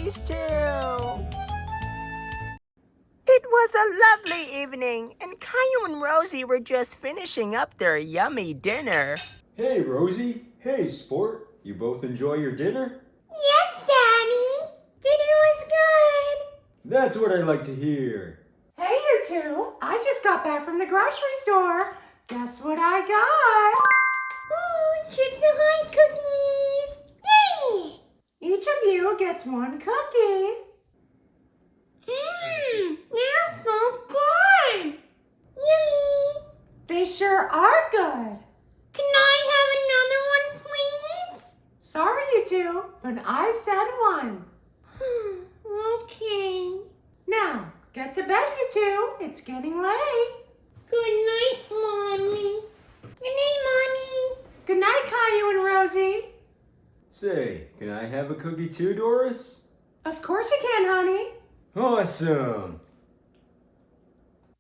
cookies too. It was a lovely evening, and Caillou and Rosie were just finishing up their yummy dinner. Hey, Rosie. Hey, sport. You both enjoy your dinner? Yes, Daddy. Dinner was good. That's what I like to hear. Hey, you two. I just got back from the grocery store. Guess what I got? Ooh, Chips Ahoy cookies. Yay! Each of you gets one cookie. They're so good. Yummy. They sure are good. Can I have another one, please? Sorry, you two, but I said one. Okay. Now, get to bed, you two. It's getting late. Good night, Mommy. Good night, Mommy. Good night, Caillou and Rosie. Say, can I have a cookie too, Doris? Of course you can, honey. Awesome.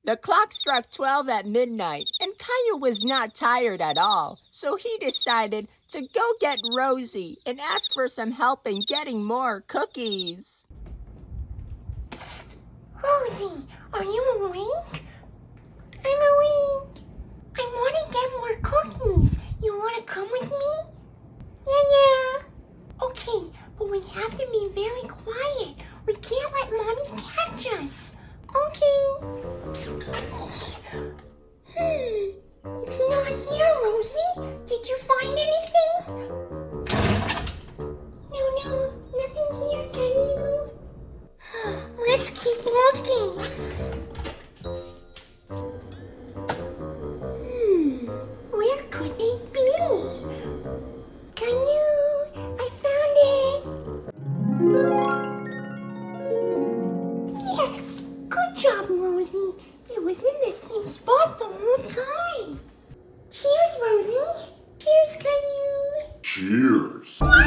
The clock struck 12 at midnight, and Caillou was not tired at all, so he decided to go get Rosie and ask for some help in getting more cookies. Psst. Rosie, are you awake? I'm awake. I want to get more cookies. You want to come with me? Yeah. Okay, but we have to be very quiet. We can't let Mommy catch us. Okay. It's not here, Rosie. Did you find anything? No, nothing here, Caillou. Let's keep looking. Where could they be? Caillou, I found it. Yes, good job, Rosie. It was in the same spot the whole time. Cheers, Rosie. Cheers, Caillou. Cheers. What?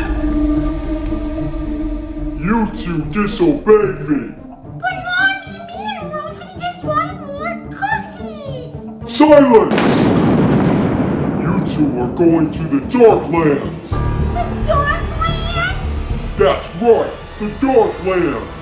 You two disobeyed me. But Mommy, me and Rosie just wanted more cookies. Silence! You two are going to the Darklands. The Darklands? That's right, the Darklands.